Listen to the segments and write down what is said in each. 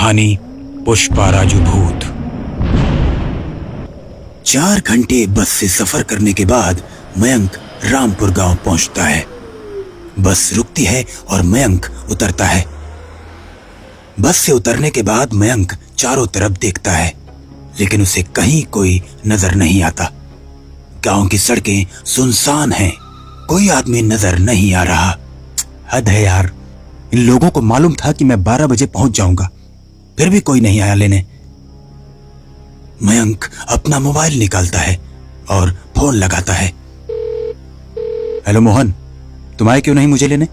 कहानी पुष्पा राजू भूत। 4 घंटे बस से सफर करने के बाद मयंक रामपुर गांव पहुंचता है। बस रुकती है और मयंक उतरता है। बस से उतरने के बाद मयंक चारों तरफ देखता है, लेकिन उसे कहीं कोई नजर नहीं आता। गांव की सड़कें सुनसान हैं, कोई आदमी नजर नहीं आ रहा। हद है यार, इन लोगों को मालूम था कि मैं 12 बजे पहुंच जाऊंगा, फिर भी कोई नहीं आया लेने। मयंक अपना मोबाइल निकालता है और फोन लगाता है। हेलो मोहन, तुम आए क्यों नहीं मुझे लेने,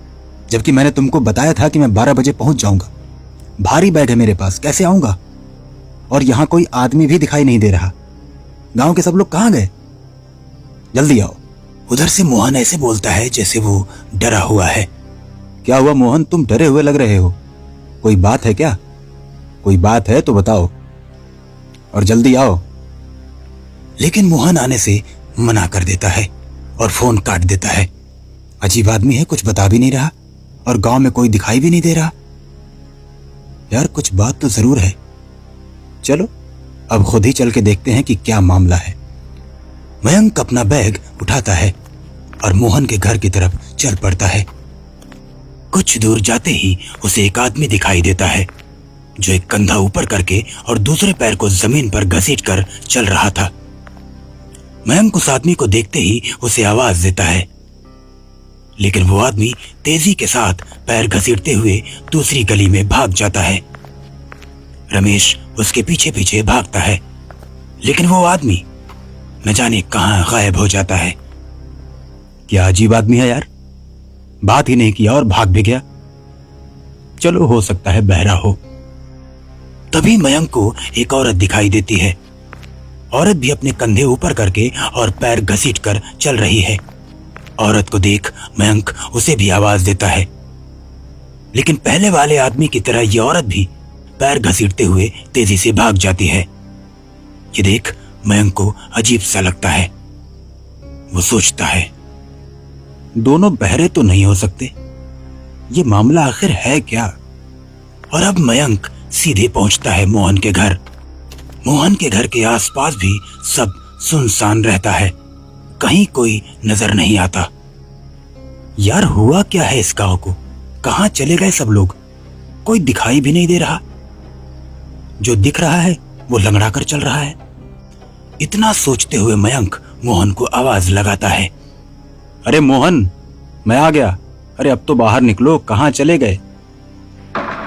जबकि मैंने तुमको बताया था कि मैं 12 बजे पहुंच जाऊंगा। भारी बैग है मेरे पास, कैसे आऊंगा? और यहां कोई आदमी भी दिखाई नहीं दे रहा। गांव के सब लोग कहां गए? जल्दी आओ। उधर से मोहन ऐसे बोलता है जैसे वो डरा हुआ है। क्या हुआ मोहन, तुम डरे हुए लग रहे हो? कोई बात है क्या? कोई बात है तो बताओ और जल्दी आओ। लेकिन मोहन आने से मना कर देता है और फोन काट देता है। अजीब आदमी है, कुछ बता भी नहीं रहा और गांव में कोई दिखाई भी नहीं दे रहा। यार कुछ बात तो जरूर है। चलो अब खुद ही चल के देखते हैं कि क्या मामला है। मयंक अपना बैग उठाता है और मोहन के घर की तरफ चल पड़ता है। कुछ दूर जाते ही उसे एक आदमी दिखाई देता है जो एक कंधा ऊपर करके और दूसरे पैर को जमीन पर घसीटकर चल रहा था। मयंक उस आदमी को देखते ही उसे आवाज देता है, लेकिन वो आदमी तेजी के साथ पैर घसीटते हुए दूसरी गली में भाग जाता है। रमेश उसके पीछे पीछे भागता है, लेकिन वो आदमी न जाने कहां गायब हो जाता है। क्या अजीब आदमी है यार, बात ही नहीं किया और भाग भी गया। चलो हो सकता है बहरा हो। तभी मयंक को एक औरत दिखाई देती है। औरत भी अपने कंधे ऊपर करके और पैर घसीटकर चल रही है। औरत को देख मयंक उसे भी आवाज देता है, लेकिन पहले वाले आदमी की तरह ये औरत भी पैर घसीटते हुए तेजी से भाग जाती है। ये देख मयंक को अजीब सा लगता है। वो सोचता है, दोनों बहरे तो नहीं हो सकते, ये मामला आखिर है क्या? और अब मयंक सीधे पहुंचता है मोहन के घर। मोहन के घर के आसपास भी सब सुनसान रहता है, कहीं कोई नजर नहीं आता। यार हुआ क्या है इस गांव को, कहां चले गए सब लोग? कोई दिखाई भी नहीं दे रहा। जो दिख रहा है वो लंगड़ा कर चल रहा है। इतना सोचते हुए मयंक मोहन को आवाज लगाता है, अरे मोहन, मैं आ गया। अरे अब तो बाहर निकलो, कहां चले गए?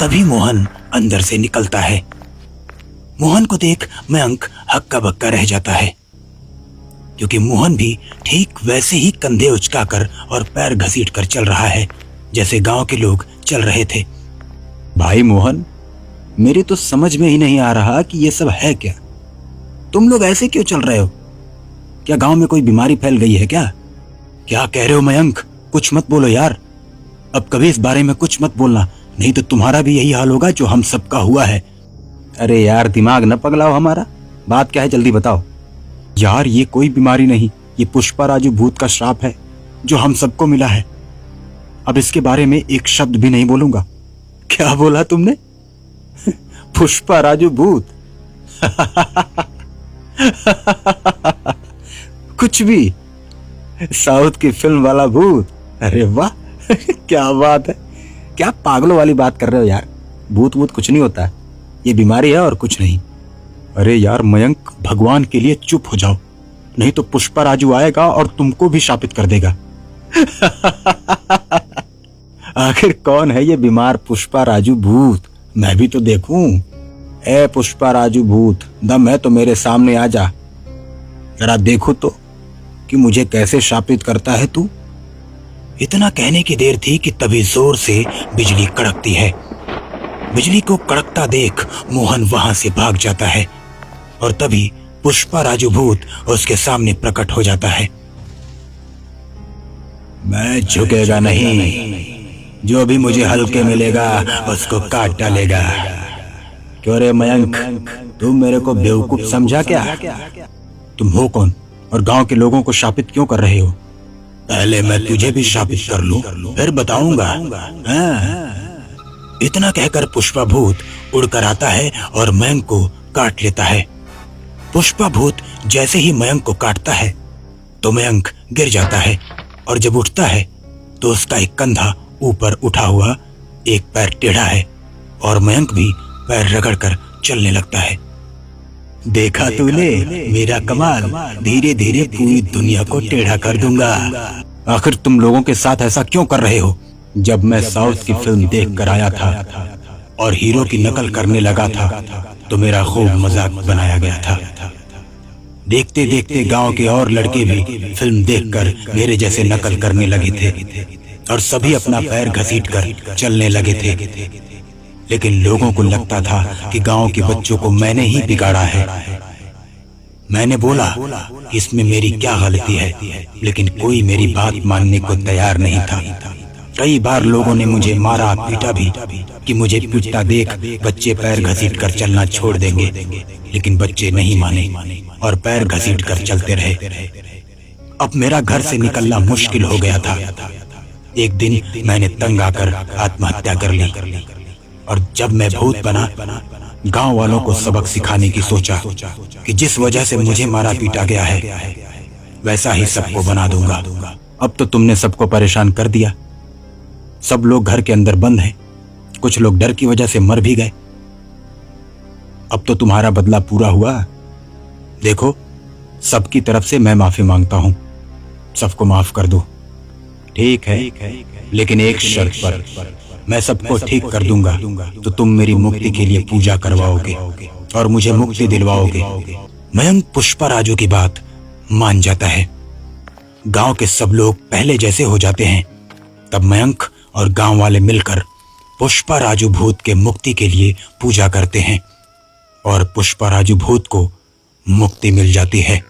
तभी मोहन अंदर से निकलता है। मोहन को देख मयंक हक्का बक्का रह जाता है, क्योंकि मोहन भी ठीक वैसे ही कंधे उचकाकर और पैर घसीटकर चल रहा है जैसे गांव के लोग चल रहे थे। भाई मोहन, मेरी तो समझ में ही नहीं आ रहा कि ये सब है क्या। तुम लोग ऐसे क्यों चल रहे हो? क्या गांव में कोई बीमारी फैल गई है क्या? क्या कह रहे हो मयंक? कुछ मत बोलो यार, अब कभी इस बारे में कुछ मत बोलना, नहीं तो तुम्हारा भी यही हाल होगा जो हम सबका हुआ है। अरे यार दिमाग न पगलाओ हमारा, बात क्या है जल्दी बताओ। यार ये कोई बीमारी नहीं, ये पुष्पा राजू भूत का श्राप है जो हम सबको मिला है। अब इसके बारे में एक शब्द भी नहीं बोलूंगा। क्या बोला तुमने? पुष्पा राजू भूत? कुछ भी, साउथ की फिल्म वाला भूत? अरे वाह क्या बात है, क्या पागलों वाली बात कर रहे हो यार। भूत वूत कुछ नहीं होता है, ये बीमारी है और कुछ नहीं। अरे यार मयंक, भगवान के लिए चुप हो जाओ, नहीं तो पुष्पा राजू आएगा और तुमको भी शापित कर देगा। आखिर कौन है ये बीमार पुष्पा राजू भूत, मैं भी तो देखूं। ए पुष्पा राजू भूत, दम है तो मेरे सामने आ जा, जरा देखो तो कि मुझे कैसे शापित करता है तू। इतना कहने की देर थी कि तभी जोर से बिजली कड़कती है। बिजली को कड़कता देख मोहन वहां से भाग जाता है और तभी पुष्पा राजू भूत उसके सामने प्रकट हो जाता है। मैं झुकेगा नहीं, जो भी मुझे हल्के मिलेगा उसको काट डालेगा। क्यों रे मयंक, तुम मेरे को बेवकूफ समझा क्या? तुम हो कौन और गांव के लोगों को शापित क्यों कर रहे हो? पहले मैं तुझे भी शापित कर लूं, फिर बताऊंगा। इतना कहकर पुष्पा भूत उड़कर आता है और मयंक को काट लेता है। पुष्पा भूत जैसे ही मयंक को काटता है तो मयंक गिर जाता है और जब उठता है तो उसका एक कंधा ऊपर उठा हुआ, एक पैर टेढ़ा है और मयंक भी पैर रगड़कर चलने लगता है। देखा तूने मेरा कमाल, धीरे धीरे पूरी दुनिया को टेढ़ा कर दूंगा। आखिर तुम लोगों के साथ ऐसा क्यों कर रहे हो? जब मैं साउथ की फिल्म देख कर आया था और हीरो की नकल करने लगा था तो मेरा खूब मजाक बनाया गया था। देखते देखते गांव के और लड़के भी फिल्म देखकर मेरे जैसे नकल करने लगे थे और सभी अपना पैर घसीटकर चलने लगे थे। लेकिन लोगों को लगता था कि गांव के बच्चों को मैंने ही बिगाड़ा है। मैंने बोला कि इसमें मेरी क्या गलती है, लेकिन कोई मेरी बात मानने को तैयार नहीं था। कई बार लोगों ने मुझे मारा पीटा भी कि मुझे पीटता देख बच्चे पैर घसीट कर चलना छोड़ देंगे, लेकिन बच्चे नहीं माने और पैर घसीट कर चलते रहे। अब मेरा घर से निकलना मुश्किल हो गया था। एक दिन मैंने तंग आकर आत्महत्या कर ली और जब मैं भूत बना, गांव वालों को सबक सिखाने की सोचा कि जिस वजह से मुझे मारा पीटा गया है वैसा ही सबको बना दूंगा। अब तो तुमने सबको परेशान कर दिया। सब लोग घर के अंदर बंद हैं, कुछ लोग डर की वजह से मर भी गए। अब तो तुम्हारा बदला पूरा हुआ। देखो, सबकी तरफ से मैं माफी मांगता हूं, सबको माफ कर दो। ठीक है, लेकिन एक शर्त पर। मैं सबको ठीक कर दूंगा तो तुम मेरी मुक्ति के लिए पूजा करवाओगे और मुझे मुक्ति दिलवाओगे। मयंक पुष्पा राजू की बात मान जाता है। गांव के सब लोग पहले जैसे हो जाते हैं। तब मयंक और गांव वाले मिलकर पुष्पा राजू भूत के मुक्ति के लिए पूजा करते हैं और पुष्पा राजू भूत को मुक्ति मिल जाती है।